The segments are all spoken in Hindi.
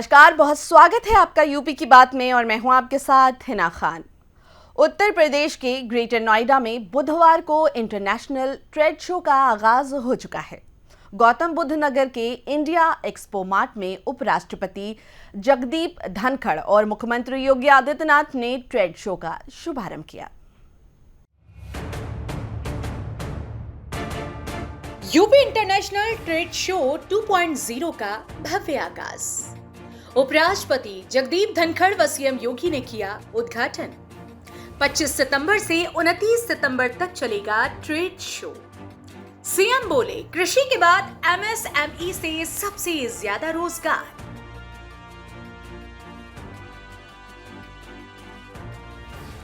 नमस्कार, बहुत स्वागत है आपका यूपी की बात में और मैं हूं आपके साथ हिना खान। उत्तर प्रदेश के ग्रेटर नोएडा में बुधवार को इंटरनेशनल ट्रेड शो का आगाज हो चुका है। गौतम बुद्ध नगर के इंडिया एक्सपो मार्ट में उपराष्ट्रपति जगदीप धनखड़ और मुख्यमंत्री योगी आदित्यनाथ ने ट्रेड शो का शुभारंभ किया। यूपी इंटरनेशनल ट्रेड शो 2.0 का भव्य आगाज। उपराष्ट्रपति जगदीप धनखड़ व सीएम योगी ने किया उद्घाटन। 25 सितंबर से 29 सितंबर तक चलेगा ट्रेड शो। सीएम बोले, कृषि के बाद एमएसएमई से सबसे ज्यादा रोजगार।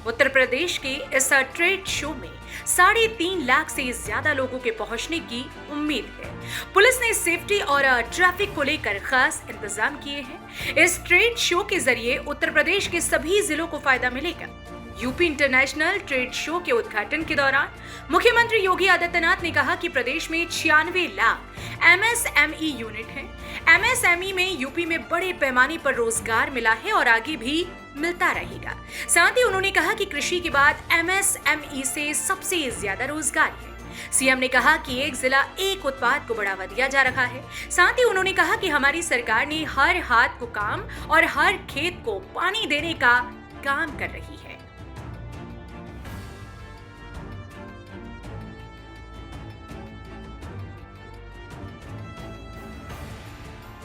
उत्तर प्रदेश के इस ट्रेड शो में 3.5 लाख से ज्यादा लोगों के पहुंचने की उम्मीद है। पुलिस ने सेफ्टी और ट्रैफिक को लेकर खास इंतजाम किए हैं। इस ट्रेड शो के जरिए उत्तर प्रदेश के सभी जिलों को फायदा मिलेगा। यूपी इंटरनेशनल ट्रेड शो के उद्घाटन के दौरान मुख्यमंत्री योगी आदित्यनाथ ने कहा कि प्रदेश में 96 लाख एमएसएमई यूनिट हैं। एमएसएमई में यूपी में बड़े पैमाने पर रोजगार मिला है और आगे भी मिलता रहेगा। साथ ही उन्होंने कहा कि कृषि के बाद एमएसएमई से सबसे ज्यादा रोजगार है। सीएम ने कहा कि एक जिला एक उत्पाद को बढ़ावा दिया जा रहा है। साथ ही उन्होंने कहा कि हमारी सरकार ने हर हाथ को काम और हर खेत को पानी देने का काम कर रही है।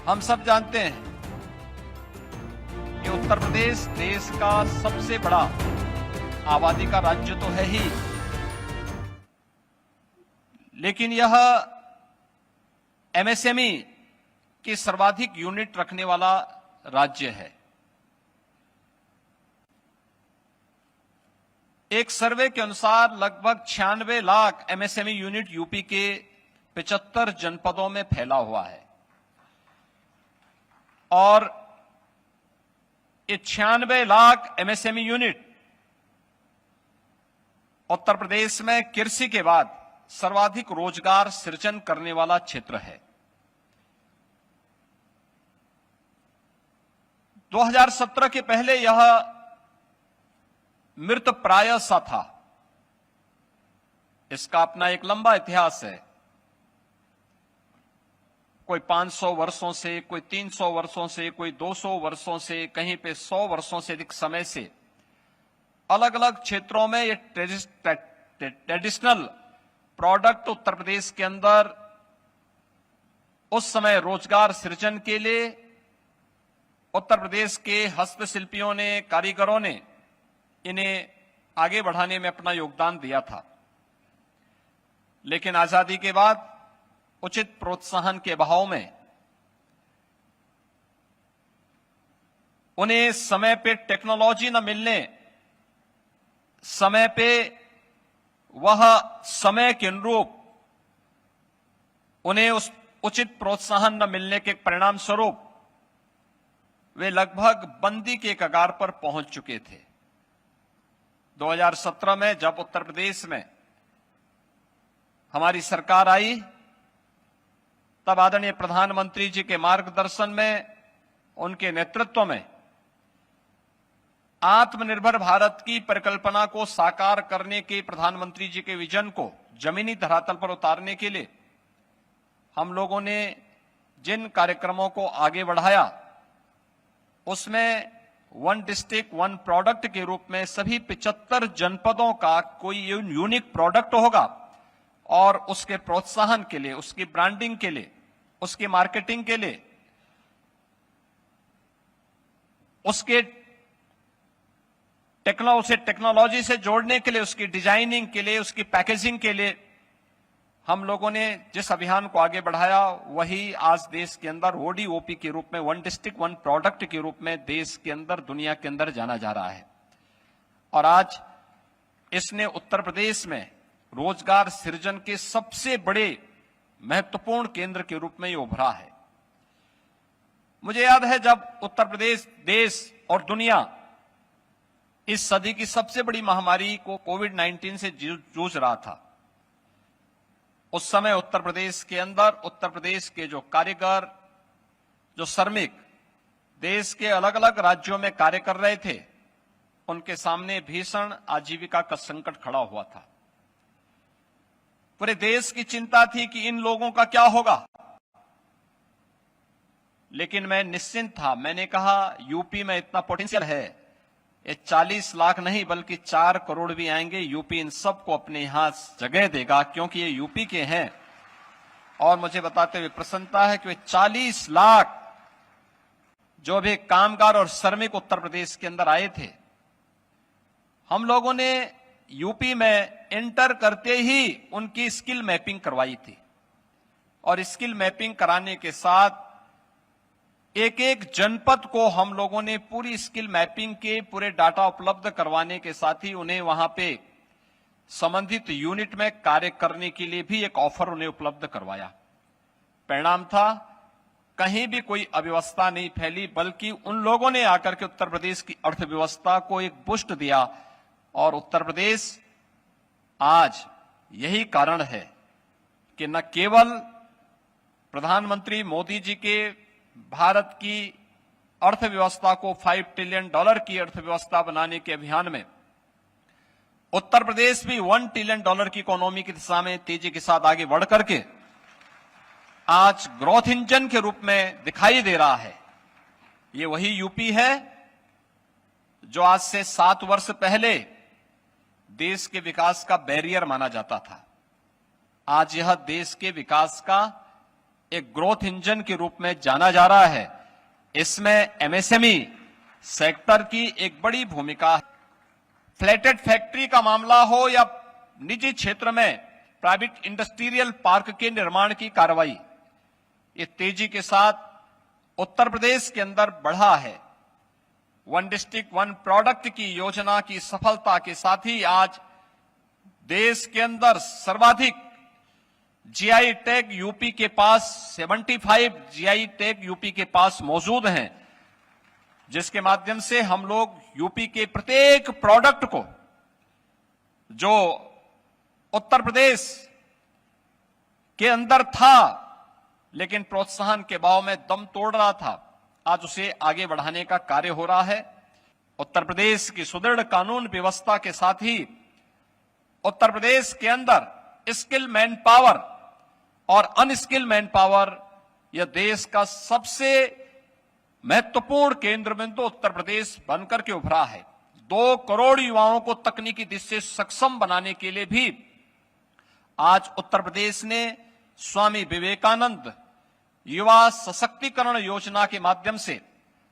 हम सब जानते हैं कि उत्तर प्रदेश देश का सबसे बड़ा आबादी का राज्य तो है ही, लेकिन यह एमएसएमई की सर्वाधिक यूनिट रखने वाला राज्य है। एक सर्वे के अनुसार लगभग 96 लाख एमएसएमई यूनिट यूपी के 75 जनपदों में फैला हुआ है और ये 96 लाख एमएसएमई यूनिट उत्तर प्रदेश में कृषि के बाद सर्वाधिक रोजगार सृजन करने वाला क्षेत्र है। 2017 के पहले यह मृत प्राय सा था। इसका अपना एक लंबा इतिहास है। कोई 500 वर्षों से, कोई 300 वर्षों से, कोई 200 वर्षों से, कहीं पे 100 वर्षों से अधिक समय से अलग अलग क्षेत्रों में ये ट्रेडिशनल प्रोडक्ट उत्तर प्रदेश के अंदर उस समय रोजगार सृजन के लिए उत्तर प्रदेश के हस्तशिल्पियों ने, कारीगरों ने इन्हें आगे बढ़ाने में अपना योगदान दिया था। लेकिन आजादी के बाद उचित प्रोत्साहन के अभाव में उन्हें समय पे टेक्नोलॉजी न मिलने, समय पे वह समय के अनुरूप उन्हें उस उचित प्रोत्साहन न मिलने के परिणाम स्वरूप वे लगभग बंदी के कगार पर पहुंच चुके थे। 2017 में जब उत्तर प्रदेश में हमारी सरकार आई, तब आदरणीय प्रधानमंत्री जी के मार्गदर्शन में, उनके नेतृत्व में आत्मनिर्भर भारत की परिकल्पना को साकार करने के प्रधानमंत्री जी के विजन को जमीनी धरातल पर उतारने के लिए हम लोगों ने जिन कार्यक्रमों को आगे बढ़ाया, उसमें वन डिस्ट्रिक्ट वन प्रोडक्ट के रूप में सभी 75 जनपदों का कोई यूनिक प्रोडक्ट होगा और उसके प्रोत्साहन के लिए, उसकी ब्रांडिंग के लिए, उसकी मार्केटिंग के लिए, उसके टेक्नोलॉजी से जोड़ने के लिए, उसकी डिजाइनिंग के लिए, उसकी पैकेजिंग के लिए हम लोगों ने जिस अभियान को आगे बढ़ाया, वही आज देश के अंदर ओडीओपी के रूप में, वन डिस्ट्रिक्ट वन प्रोडक्ट के रूप में देश के अंदर, दुनिया के अंदर जाना जा रहा है। और आज इसने उत्तर प्रदेश में रोजगार सृजन के सबसे बड़े महत्वपूर्ण केंद्र के रूप में ये उभरा है। मुझे याद है जब उत्तर प्रदेश देश और दुनिया इस सदी की सबसे बड़ी महामारी को कोविड-19 से जूझ रहा था, उस समय उत्तर प्रदेश के अंदर उत्तर प्रदेश के जो कारीगर, जो श्रमिक देश के अलग अलग राज्यों में कार्य कर रहे थे, उनके सामने भीषण आजीविका का संकट खड़ा हुआ था। पूरे देश की चिंता थी कि इन लोगों का क्या होगा, लेकिन मैं निश्चिंत था। मैंने कहा यूपी में इतना पोटेंशियल है, ये 40 लाख नहीं बल्कि 4 करोड़ भी आएंगे, यूपी इन सबको अपने यहां जगह देगा, क्योंकि ये यूपी के हैं। और मुझे बताते हुए प्रसन्नता है कि वे 40 लाख जो भी कामगार और श्रमिक उत्तर प्रदेश के अंदर आए थे, हम लोगों ने यूपी में एंटर करते ही उनकी स्किल मैपिंग करवाई थी। और स्किल मैपिंग कराने के साथ एक एक जनपद को हम लोगों ने पूरी स्किल मैपिंग के पूरे डाटा उपलब्ध करवाने के साथ ही उन्हें वहां पे संबंधित यूनिट में कार्य करने के लिए भी एक ऑफर उन्हें उपलब्ध करवाया। परिणाम था, कहीं भी कोई अव्यवस्था नहीं फैली, बल्कि उन लोगों ने आकर के उत्तर प्रदेश की अर्थव्यवस्था को एक बूस्ट दिया। और उत्तर प्रदेश आज यही कारण है कि न केवल प्रधानमंत्री मोदी जी के भारत की अर्थव्यवस्था को $5 ट्रिलियन की अर्थव्यवस्था बनाने के अभियान में उत्तर प्रदेश भी $1 ट्रिलियन की इकोनॉमी की दिशा में तेजी के साथ आगे बढ़ करके आज ग्रोथ इंजन के रूप में दिखाई दे रहा है। ये वही यूपी है जो आज से 7 वर्ष पहले देश के विकास का बैरियर माना जाता था। आज यह देश के विकास का एक ग्रोथ इंजन के रूप में जाना जा रहा है। इसमें एमएसएमई सेक्टर की एक बड़ी भूमिका है। फ्लैटेड फैक्ट्री का मामला हो या निजी क्षेत्र में प्राइवेट इंडस्ट्रियल पार्क के निर्माण की कार्रवाई, ये तेजी के साथ उत्तर प्रदेश के अंदर बढ़ा है। 1 डिस्ट्रिक्ट 1 प्रोडक्ट की योजना की सफलता के साथ ही आज देश के अंदर सर्वाधिक जीआई टैग यूपी के पास 75 जीआई टैग यूपी के पास मौजूद हैं, जिसके माध्यम से हम लोग यूपी के प्रत्येक प्रोडक्ट को जो उत्तर प्रदेश के अंदर था लेकिन प्रोत्साहन के भाव में दम तोड़ रहा था, आज उसे आगे बढ़ाने का कार्य हो रहा है। उत्तर प्रदेश की सुदृढ़ कानून व्यवस्था के साथ ही उत्तर प्रदेश के अंदर स्किल मैन पावर और अनस्किल मैन पावर, यह देश का सबसे महत्वपूर्ण केंद्र बिंदु उत्तर प्रदेश बनकर के उभरा है। 2 करोड़ युवाओं को तकनीकी दृष्टि से सक्षम बनाने के लिए भी आज उत्तर प्रदेश ने स्वामी विवेकानंद युवा सशक्तिकरण योजना के माध्यम से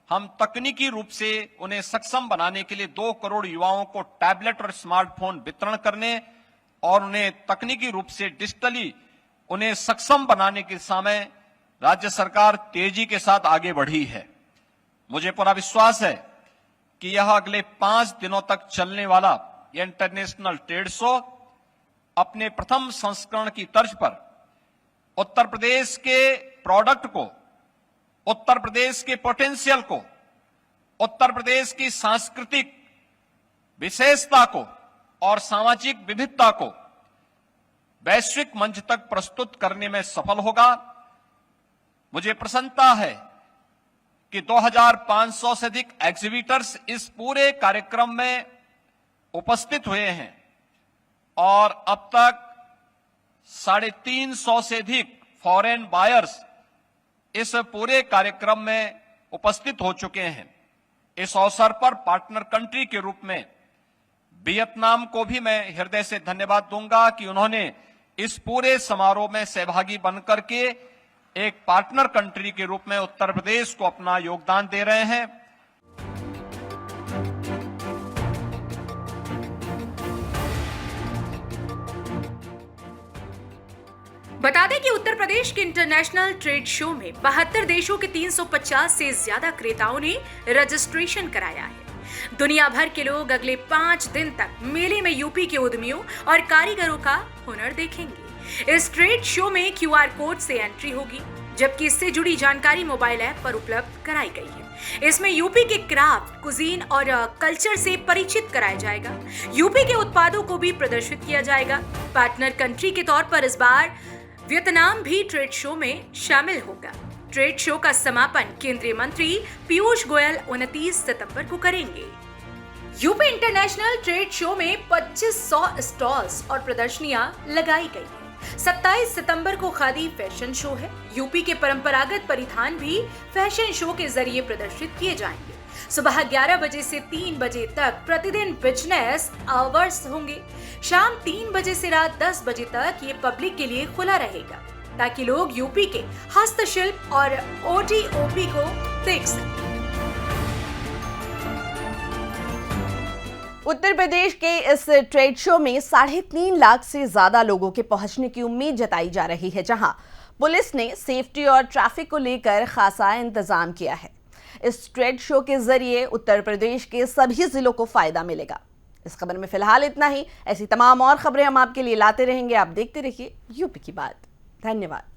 हम तकनीकी रूप से उन्हें सक्षम बनाने के लिए 2 करोड़ युवाओं को टैबलेट और स्मार्टफोन वितरण करने और उन्हें तकनीकी रूप से डिजिटली उन्हें सक्षम बनाने की दिशा में राज्य सरकार तेजी के साथ आगे बढ़ी है। मुझे पूरा विश्वास है कि यह अगले 5 दिनों तक चलने वाला यह इंटरनेशनल ट्रेड शो अपने प्रथम संस्करण की तर्ज पर उत्तर प्रदेश के प्रोडक्ट को, उत्तर प्रदेश के पोटेंशियल को, उत्तर प्रदेश की सांस्कृतिक विशेषता को और सामाजिक विविधता को वैश्विक मंच तक प्रस्तुत करने में सफल होगा। मुझे प्रसन्नता है कि 2500 से अधिक एग्जीबिटर्स इस पूरे कार्यक्रम में उपस्थित हुए हैं और अब तक 350 से अधिक फॉरेन बायर्स इस पूरे कार्यक्रम में उपस्थित हो चुके हैं। इस अवसर पर पार्टनर कंट्री के रूप में वियतनाम को भी मैं हृदय से धन्यवाद दूंगा कि उन्होंने इस पूरे समारोह में सहभागी बनकर के एक पार्टनर कंट्री के रूप में उत्तर प्रदेश को अपना योगदान दे रहे हैं। बता दें कि उत्तर प्रदेश के इंटरनेशनल ट्रेड शो में 72 देशों के 350 से ज्यादा क्रेताओं ने रजिस्ट्रेशन कराया है। दुनिया भर के लोग अगले 5 दिन तक मेले में यूपी के उद्यमियों और कारीगरों का हुनर देखेंगे। इस ट्रेड शो में QR कोड से एंट्री होगी, जबकि इससे जुड़ी जानकारी मोबाइल ऐप पर उपलब्ध कराई गई है। इसमें यूपी के क्राफ्ट, कुजीन और कल्चर से परिचित कराया जाएगा। यूपी के उत्पादों को भी प्रदर्शित किया जाएगा। पार्टनर कंट्री के तौर पर इस बार वियतनाम भी ट्रेड शो में शामिल होगा। ट्रेड शो का समापन केंद्रीय मंत्री पीयूष गोयल 29 सितंबर को करेंगे। यूपी इंटरनेशनल ट्रेड शो में 2500 स्टॉल्स और प्रदर्शनियां लगाई गई हैं। 27 सितंबर को खादी फैशन शो है। यूपी के परंपरागत परिधान भी फैशन शो के जरिए प्रदर्शित किए जाएंगे। सुबह 11 बजे से 3 बजे तक प्रतिदिन बिजनेस आवर्स होंगे। शाम 3 बजे से रात 10 बजे तक ये पब्लिक के लिए खुला रहेगा, ताकि लोग यूपी के हस्तशिल्प और ओटीओपी को देख सकें। उत्तर प्रदेश के इस ट्रेड शो में 3.5 लाख से ज्यादा लोगों के पहुंचने की उम्मीद जताई जा रही है, जहां पुलिस ने सेफ्टी और ट्रैफिक को लेकर खासा इंतजाम किया है। इस ट्रेड शो के जरिए उत्तर प्रदेश के सभी जिलों को फायदा मिलेगा। इस खबर में फिलहाल इतना ही। ऐसी तमाम और खबरें हम आपके लिए लाते रहेंगे। आप देखते रहिए यूपी की बात। धन्यवाद।